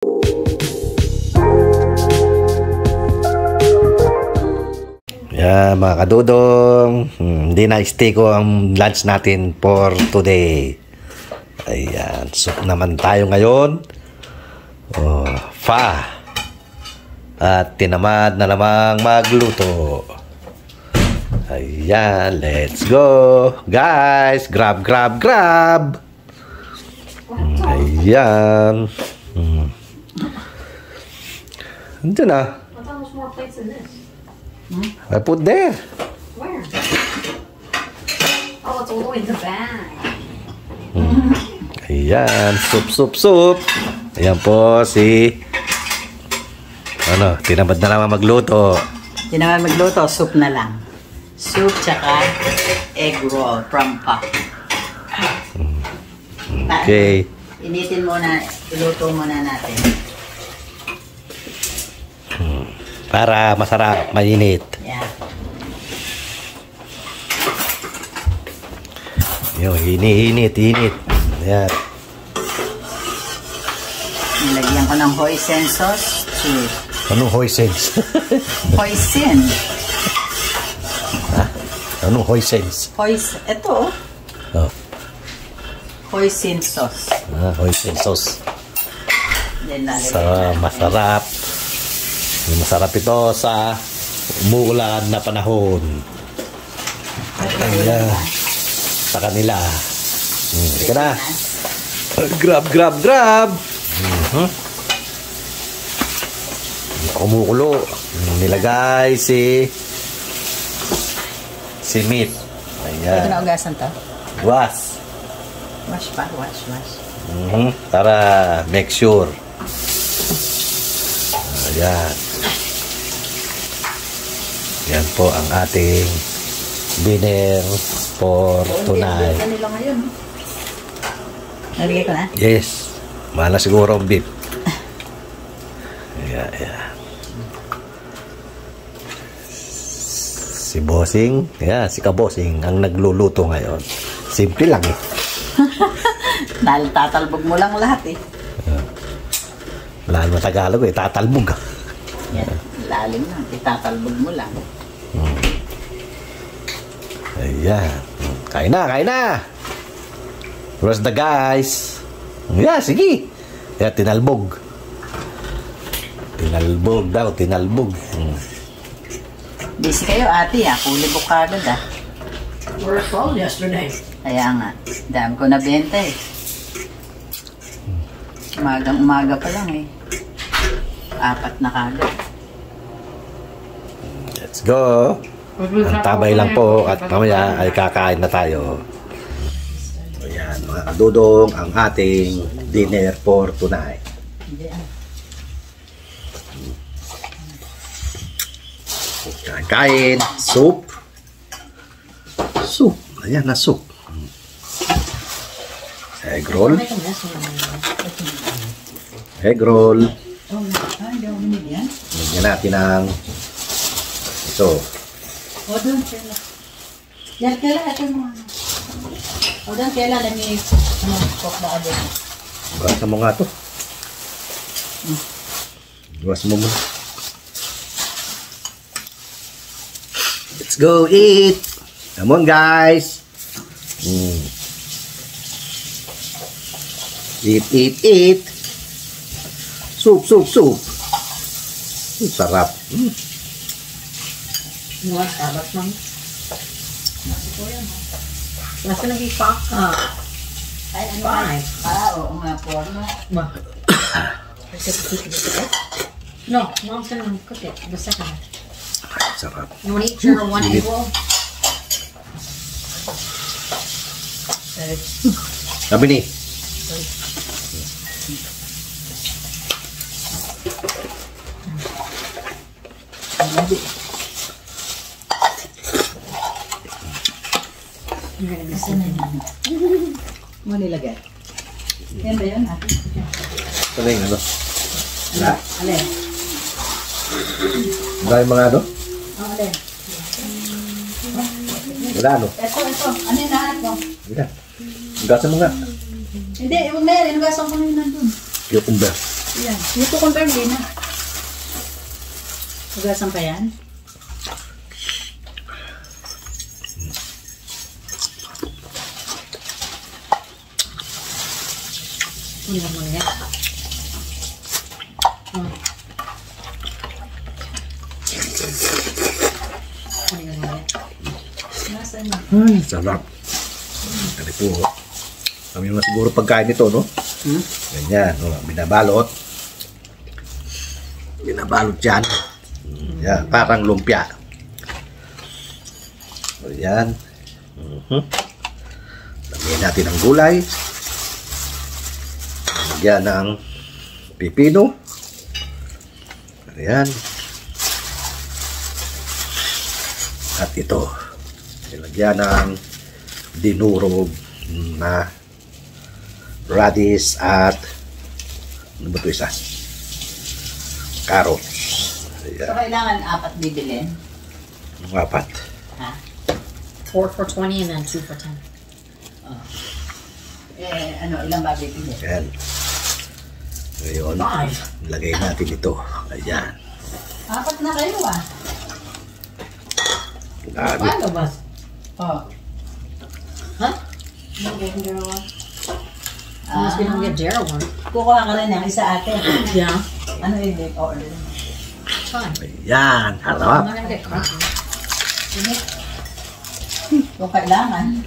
Yan mga kadudong, hindi na-stay ko ang lunch natin for today. Ayan, soup naman tayo ngayon. At tinamad na namang magluto. Ayan, let's go guys, grab. Ayan. Andyan na. I thought there was more plates than this. I put there. Where? Oh, it's all the way in the back. Ayan, soup. Ayan po si tinamad na naman magluto. Hindi naman magluto, soup na lang. Soup tsaka egg roll from Pop. Okay. Initin muna, iluto muna natin. Para masarap, mainit. Yeah. Yung init. Ayan. Nilagyan ko ng hoisin sauce. Anong hoisens? Hoisin. Anong hoisens? Ito. Oh. Hoisin sauce. Hoisin sauce. Then, So, masarap. Masarap ito sa umuulan na panahon. Ayan. Sa kanila. Ika na. Grab. Kumukulo. Nilagay si meat. Pwede na ugasan to? Wash. Wash. Para make sure. Ayan. Yan po ang ating dinner for tonight. Nalagay ko na? Yes. Mahal na siguro ang beef. Yeah. Si Bossing, si Kabosing ang nagluluto ngayon. Simple lang eh. Dahil tatalbog mo lang lahat eh. Wala naman Tagalog eh, tatalbog. Yan, lalim na, itatalbog mo lang. Ayan. Kain na. Where's the guys? Yeah, sige. Kaya tinalbog. Tinalbog. Busy kayo ate kulibok ka agad We were closed yesterday. Kaya nga, dami ko nabenta eh. Umaga pa lang eh. 4 na kagad. Let's go. Ang tabay lang po at mamaya ay kakain na tayo. Ayan mga kadudong, ang ating dinner for tonight. Kain, soup. Ayan na soup. Egg roll. Lagyan natin ng ito. Doon, Kela. Yan, Kela, ito mo. Doon, Kela, lami cook na agad. Bukas mo nga ito. Bukas mo muna. Let's go eat. Come on guys. Eat. Soup. Sarap. Sabat lang. Nasa nag-ipak ka. Ay, ano ba? Oo nga po. No, Mom's gonna cook it the second one. Sarap. You want to eat your one egg roll? Sabi ni. Mo nilagay. Yan ba yun? Ito na yung ano? Alin? Dahil mga ano? Alin? Wala ano? Ito. Ano yung nahanap mo? Wala. Hugasan mo nga. Hindi, huwag na yan. Inugasan ko na yun nandun. Cucumber. Yan. Dito kong hindi na. Hugasan pa yan? Hindi mo muna yan. Hindi mo muna yan. Nasaan na? Sarap. Kali po. Kami na siguro pagkain nito, no? Ganyan, no? Binabalot. Binabalot yan. Yan, parang lumpia. So, yan. Lagyan natin ang gulay. Lagyan ng pipino. Ayan. At ito. Lagyan ng dinurog na radish at ano ba ito isa? Carrots. So, kailangan 4 bibilin? Apat. Ha? 4 for 20 and then 2 for 10. Oh. Ilang ba bibili? Ayan. Ngayon, 5. lagay natin ito. Ayan. 4 na kayo ah. Dami. Paano ba? Oh. Huh? Magiging dalawa. Unless we don't get Dara one. Kukuha ka rin ng isa ate. Yeah. Ano yung order? Fine. Ayan. I'm Harap. not gonna get crunchy. Sige. Kung kailangan.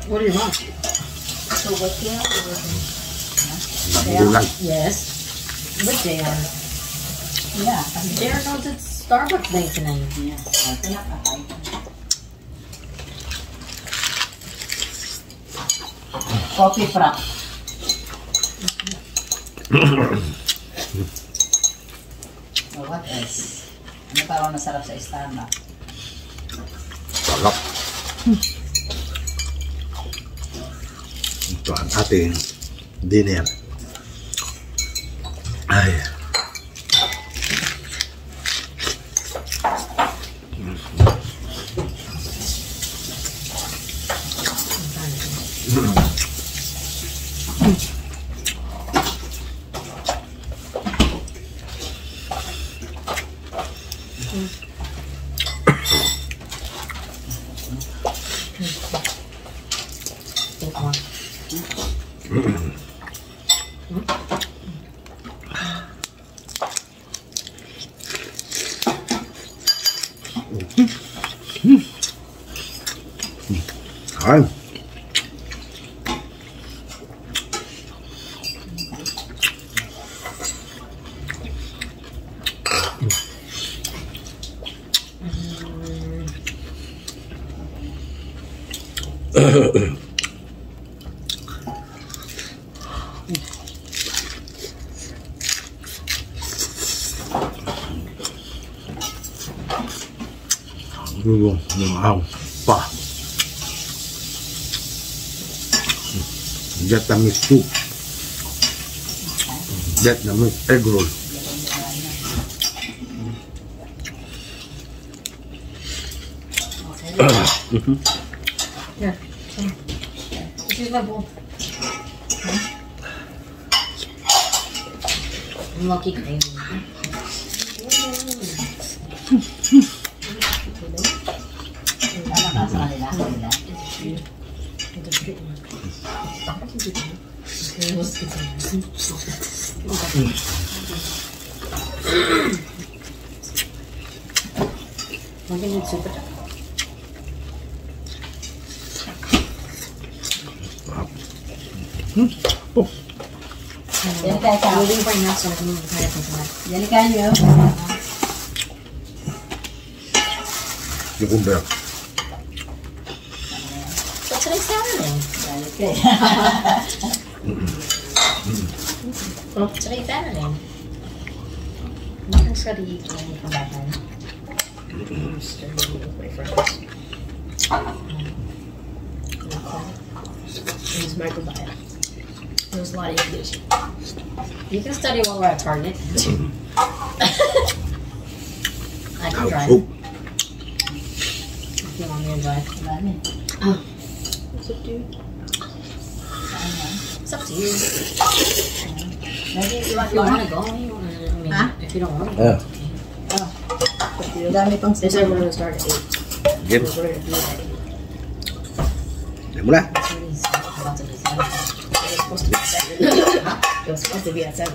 What do you want? Sugot yan. Gulay. Yes. With Dara. Yeah. Dara knows it's Starbucks Day tonight. Yeah. Ito na kakain. Coffee frap. Oh, what else? Ano parang masarap sa Starbucks? Sarap. Ito ang ating dinner. Ay. Take one. Ay. Dulu mau pa. Vietnamese soup. Vietnamese egg roll. Here. This is my bowl. I'm lucky crazy. Ano ka sa kanila? Kanila? We're gonna do super duck. Yan kaya ka. We'll leave right now so I can move the tire from that. Yan kayo. Cucumber. But today's Saturday. Yan kayo. Well, today's Saturday. I'm not gonna to eat when we come back home. I'm just gonna wait for us. Use microbiome. There's a lot of English. You can study while we're at Target. I can drive. Oh. If you want me to drive. Wala na. What's up, dude? Saan yan? It's up to you. Lagi, If you want to go, you wanna, I mean, Huh? if you don't want to Yeah. go. Ang dami pang They said we're siguro. going to start at 8. Game. We're going to do it at 8. Yan mo na. That's what he's about to be 7. It was supposed to be at 7. It was supposed to be at 7.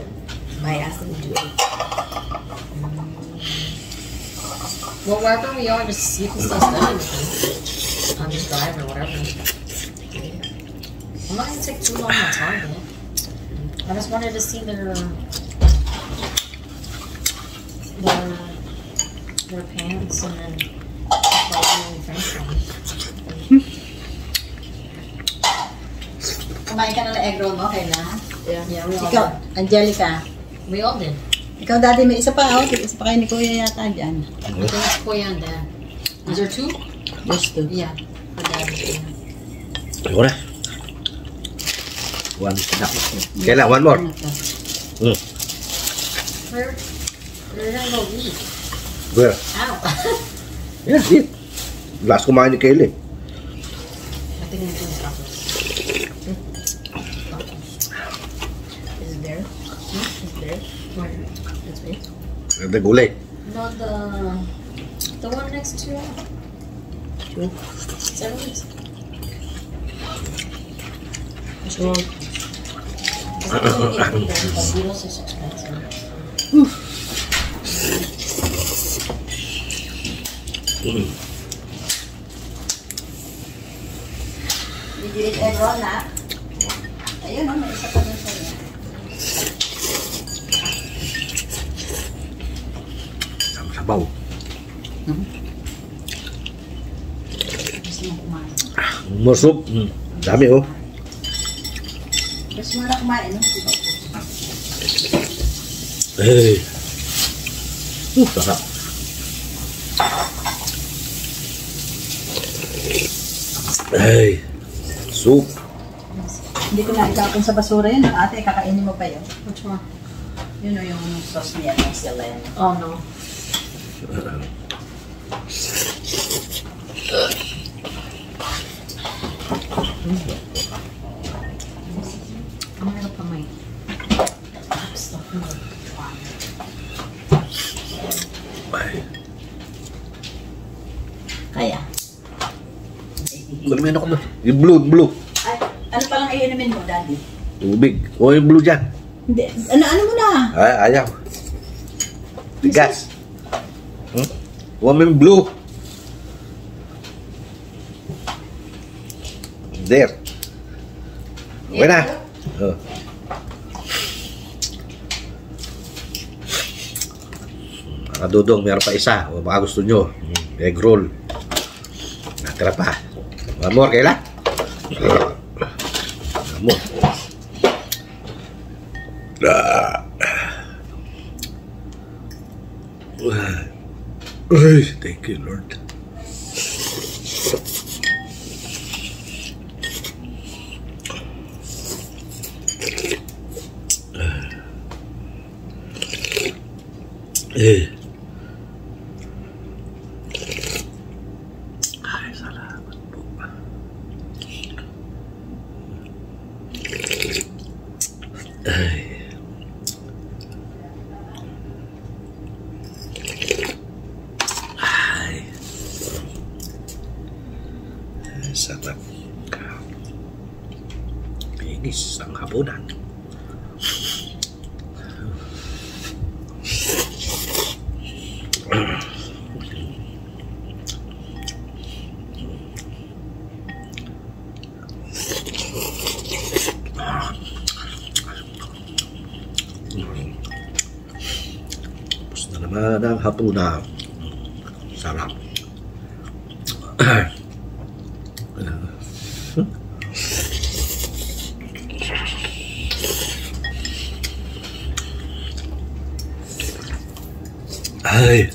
I asked them to do 8. Well, wherever we are, just you can still study with me. I'll just drive or whatever. I'm not gonna take too long at Target. I just wanted to see their pants and then French fries. Kumain ka na ng egg roll mo, kailan? Yeah, we all Ikaw, did. Angelica. We all did. Ikaw dati may isa pa, oh. Isa pa kayo ni Kuya yata dyan. I think it's Kuya and Dad. Is there 2? Just two. Yeah, for Dad and Kuya. Yan mo na. One na. Kailan? One more. We're gonna go eat. Where? Ow. Yeah, eat. Last kumain ni Kaylee. I think I'm doing tacos. Is it there? Is it there? Where? This way? The gulay. No, the one next to 7 weeks. So, Noodles is expensive. bibilit egg roll na. Ayun, oh, may isa pa dun sa'yo. Sabaw. Gusto mo kumain. More soup. Dami oh. Gusto mo na kumain, no? Hey. Sarap. Hey. Soup. Hindi ko na itapon sa basura yun. Ate, kakainin mo pa yun. Which one? Yun o yung sauce niya. Yung sila yan. Oh no. I'm gonna put my stuff in the Ay. Kaya. Malamin ako na. Yung blue. Ay, ano palang iinumin mo, Daddy? Tubig. O yung blue dyan. Hindi. Ano mo na? Ay, ayaw. Tigas. Huwag mo yung blue. There. Okay na. Oh. Dudong, meron pa isa. O baka gusto nyo. Egg roll. Natira pa. One more, kailan? One more. Ay, thank you, Lord. Ay, salamat po. Ay. Ay. Sarap. Pinis ang hapunan. Tapos na naman ang hapunan. Sarap. Ay.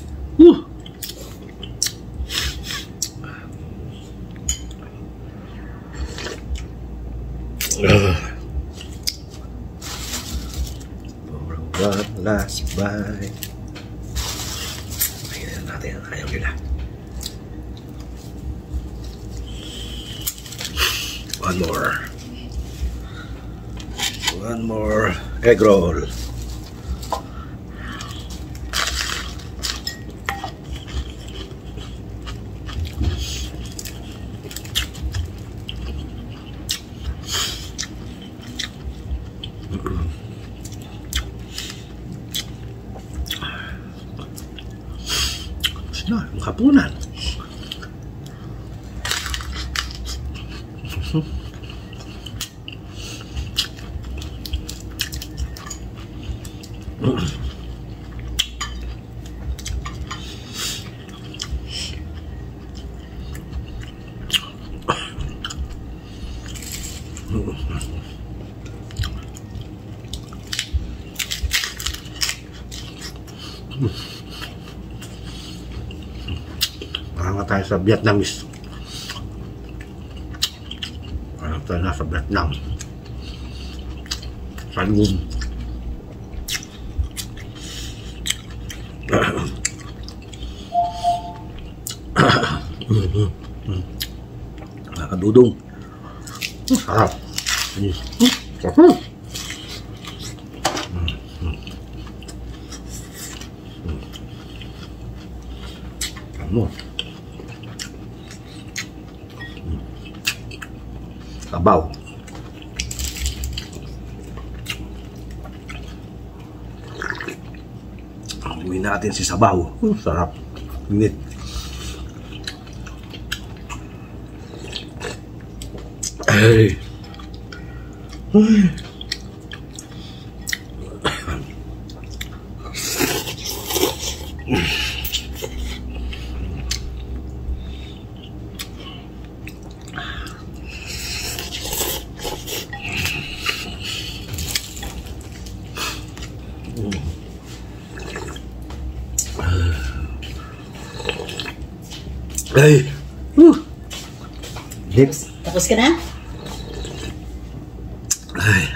For one last bite. Ayun natin. Ayaw nila. One more. One more. egg roll. Sino? Ang hapunan. Parang tayo sa Vietnamese. Parang tayo nasa Vietnam. Salud. Nakadudong. Sarap. Sarap. Ano? Sabaw. Uwi natin si sabaw. Sarap. Init. Ay. Ay. Lips. Tapos ka na? Ay.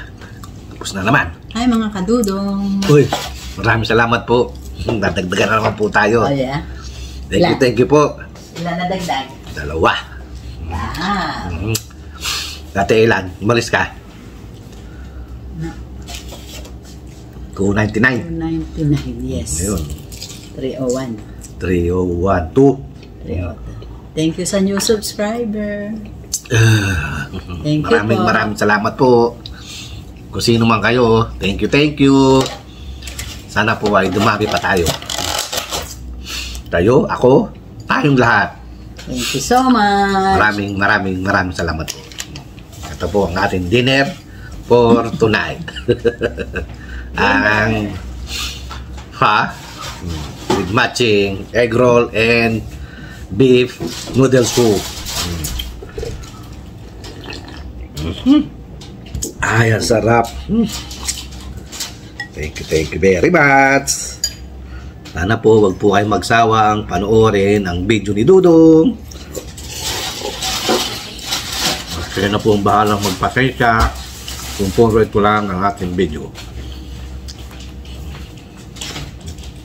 Tapos na naman. Hi mga kadudong. Uy, maraming salamat po. Dadagdagan na naman po tayo. Oh yeah. Thank you po. Ilan na dagdag? 2. Ah. Dati ilan? Umalis ka? No. 299. 299, yes. Ayun. 301. 301. 2. 302. Thank you sa new subscriber. Thank you po. Maraming salamat po. Kung sino man kayo, thank you. Sana po ay dumami pa tayo. Tayo, ako, tayong lahat. Thank you so much. Maraming salamat po. Ito po ang ating dinner for tonight. Ang with matching egg roll and beef noodle soup. Ay, ang sarap. Thank you very much. Sana po wag po kayong magsawang panoorin ang video ni Dudong. Kaya na po ang bahalang magpasensya kung forward ko lang ang ating video.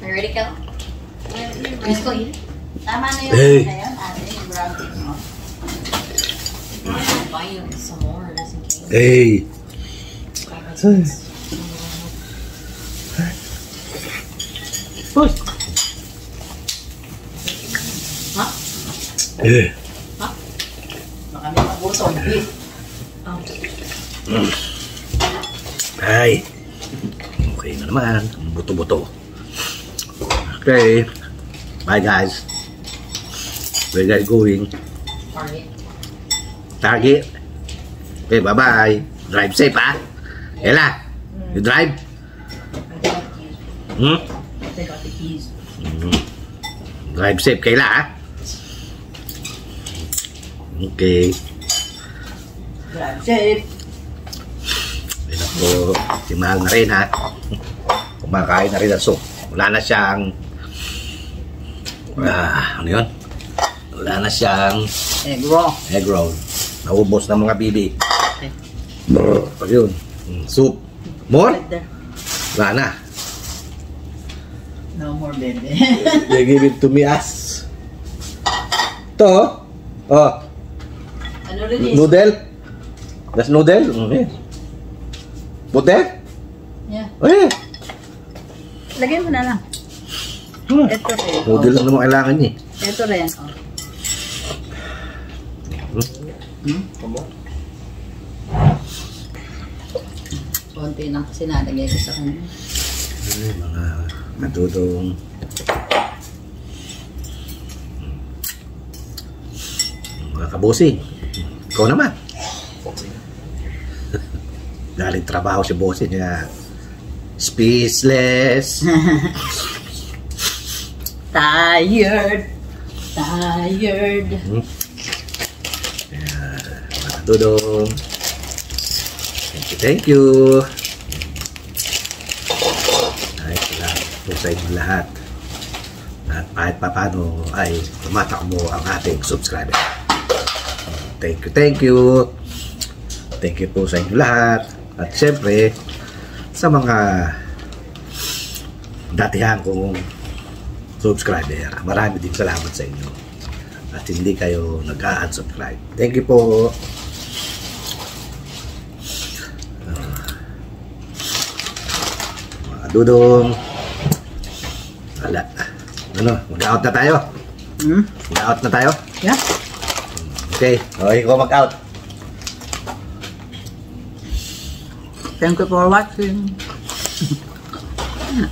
Are you ready, Kel? Let's go eat. Tama na yung Hey. ngayon, ate, yung ground beef mo. I'll buy you some more just in case. Hey! Ha? Eh. Baka may mabusog beef. Oh. Ay! Okay na naman. Buto-buto. Okay. Bye guys. Where are you going? Target. Target. Okay, bye-bye. Drive safe, ha? Ella, you drive? Hmm? Take out the keys. Drive safe, Kayla, ha? Okay. Drive safe. Ito po, si Mahal na rin, ha? Kumakain na rin ang soup. Wala na siyang... ano yun? Wala na siyang Egg roll. egg roll. Naubos ng mga bibi. Okay. Pag yun. Soup. More? Right there. Wala na. No more baby. They give it to me as... Ito. Oh. Ano rin is? Noodle. That's noodle? Okay. Put there? Yeah. Eh! Lagay mo na lang. Hmm. Ito rin. Noodle lang naman kailangan niya. Ito rin. Konti lang kasi nalagay ko sa kanya. Ay, mga nadudong. Mga kabosing. Ikaw naman. Galing trabaho si bossing niya. Speechless. Tired. Tired. Mga nadudong. Thank you. Ay, salamat po sa inyo lahat. At kahit papano ay tumatakbo ang ating subscriber. Thank you, thank you. Thank you po sa inyo lahat. At syempre, sa mga datihan kong subscriber, marami din salamat sa inyo. At hindi kayo nag-unsubscribe. Thank you po. Dudong. Wala. Ano? Mag-out na tayo? Mag-out na tayo? Yeah. Okay. Okay ko mag-out. Thank you for watching.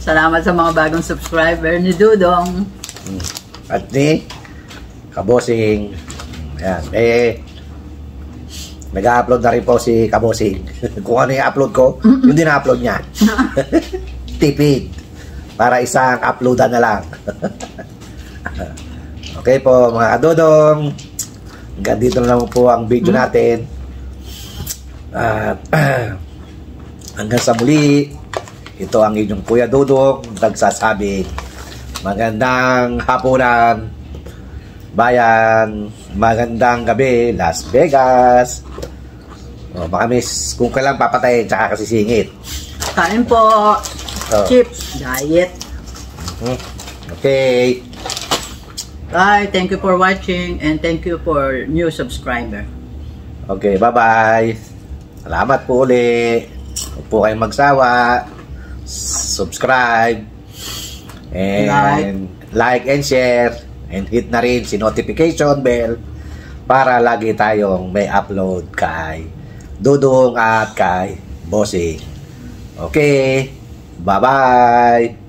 Salamat sa mga bagong subscriber ni Dudong. At ni Kabosing. Ayan. Nag-upload na rin po si Kabosing. Kung ano yung upload ko, yun din na-upload niya. Tipid. Para isang uploadan na lang. Okay po mga kadodong. Hanggang dito na lang po ang video natin. Hanggang sa muli. Ito ang inyong Kuya Dudong nagsasabi magandang hapunan bayan, magandang gabi Las Vegas. Baka miss kung kailan papatayin tsaka kasi singit. Kain po. Chips. Diet. Okay. Bye. Thank you for watching and thank you for new subscriber. Okay, bye-bye. Salamat po uli. Huwag po kayong magsawa. Subscribe. And like and share. And hit na rin si notification bell para lagi tayong may upload kay Dudong at kay Bossing. Okay. Bye-bye.